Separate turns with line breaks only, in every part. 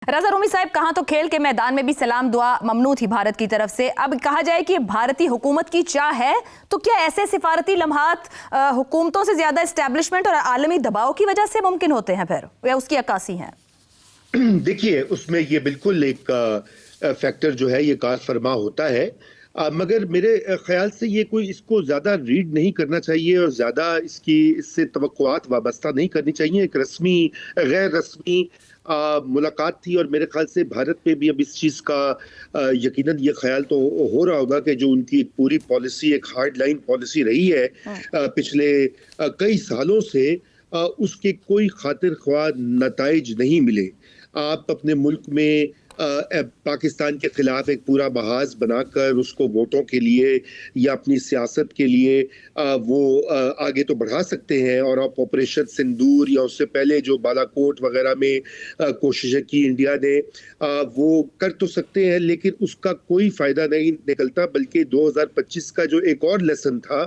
रजा रूमी साहब, कहाँ तो खेल के मैदान में भी सलाम दुआ ममनू थी भारत की तरफ से। अब कहा जाए कि भारतीय हुकूमत की चाह है, तो क्या ऐसे सिफारती लम्हात हुकूमतों से ज्यादा एस्टेब्लिशमेंट और आलमी दबाव की वजह से मुमकिन होते हैं फिर, या उसकी अक्कासी है?
देखिए, उसमें ये बिल्कुल एक फैक्टर जो है ये कार फरमा होता है। मगर मेरे ख्याल से ये कोई इसको ज़्यादा रीड नहीं करना चाहिए और ज़्यादा इससे तवक्कुआत वाबस्ता नहीं करनी चाहिए। एक रस्मी गैर रस्मी मुलाकात थी और मेरे ख्याल से भारत पे भी अब इस चीज़ का यकीनन ये ख्याल तो हो रहा होगा कि जो उनकी पूरी पॉलिसी एक हार्ड लाइन पॉलिसी रही है पिछले कई सालों से, उसके कोई खातिर ख्वाह नताइज नहीं मिले। आप अपने मुल्क में पाकिस्तान के खिलाफ एक पूरा महाज बनाकर उसको वोटों के लिए या अपनी सियासत के लिए वो आगे तो बढ़ा सकते हैं, और आप ऑपरेशन सिंदूर या उससे पहले जो बालाकोट वगैरह में कोशिशें की इंडिया ने, वो कर तो सकते हैं, लेकिन उसका कोई फायदा नहीं निकलता। बल्कि 2025 का जो एक और लेसन था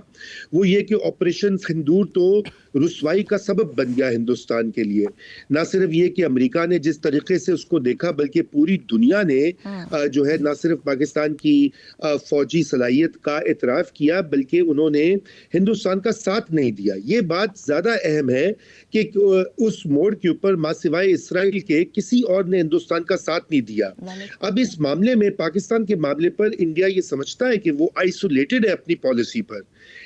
वो ये कि ऑपरेशन सिंदूर तो रुसवाई का सबब बन गया हिंदुस्तान के लिए। ना सिर्फ ये कि अमेरिका ने जिस तरीके से उसको देखा, बल्कि पूरी दुनिया ने जो है ना सिर्फ पाकिस्तान की फौजी सलाहियत का इतराफ किया, बल्कि उन्होंने हिंदुस्तान का साथ नहीं दिया। ये बात ज्यादा अहम है कि उस मोड़ के ऊपर मां सिवाय इसराइल के किसी और ने हिंदुस्तान का साथ नहीं दिया। अब इस मामले में, पाकिस्तान के मामले पर, इंडिया ये समझता है कि वो आइसोलेटेड है अपनी पॉलिसी पर,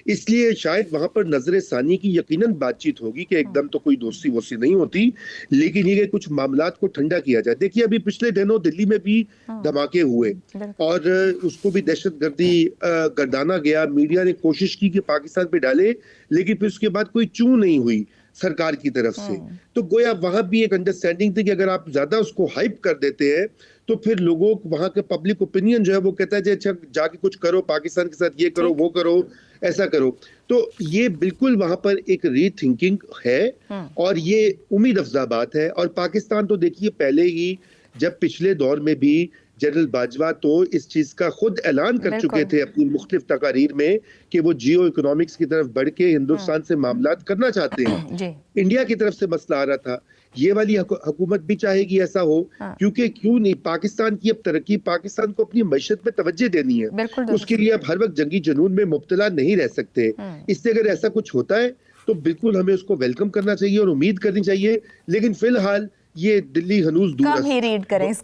इसलिए शायद वहां पर नजर सानी की यकीनन बातचीत होगी कि एकदम तो कोई दोस्ती वोस्ती नहीं होती, लेकिन ये कुछ मामलात को ठंडा किया जाए। देखिए, अभी पिछले दिनों दिल्ली में भी धमाके हुए और उसको भी दहशतगर्दी गर्दाना गया। मीडिया ने कोशिश की कि पाकिस्तान पे डाले, लेकिन फिर उसके बाद कोई चू नहीं हुई सरकार की तरफ से। तो गोया वहां भी एक अंडरस्टैंडिंग थी कि अगर आप ज्यादा उसको हाइप कर देते हैं तो फिर लोगों, वहां के पब्लिक ओपिनियन जो है वो कहता है अच्छा जाके कुछ करो, पाकिस्तान के साथ ये करो, वो करो, ऐसा करो। तो ये बिल्कुल वहां पर एक रीथिंकिंग है और ये उम्मीद अफजा बात है। और पाकिस्तान तो देखिए, पहले ही जब पिछले दौर में भी जनरल बाजवा तो इस चीज का खुद ऐलान कर चुके थे अपनी मुख्तलिफ तकारीर में कि वो जियो इकोनॉमिक्स की तरफ बढ़ के हिंदुस्तान से मामलात करना चाहते हैं। इंडिया की तरफ से मसला आ रहा था, ये वाली हुकूमत भी चाहेगी ऐसा हो, क्योंकि क्यों नहीं, पाकिस्तान की अब तरक्की, पाकिस्तान को अपनी मईशत पे तवज्जो देनी है, उसके लिए अब हर वक्त जंगी जुनून में मुब्तला नहीं रह सकते। इससे अगर ऐसा कुछ होता है तो बिल्कुल हमें उसको वेलकम करना चाहिए और उम्मीद करनी चाहिए। लेकिन फिलहाल ये दिल्ली हनूज दूर
कम ही रीड करें इसको।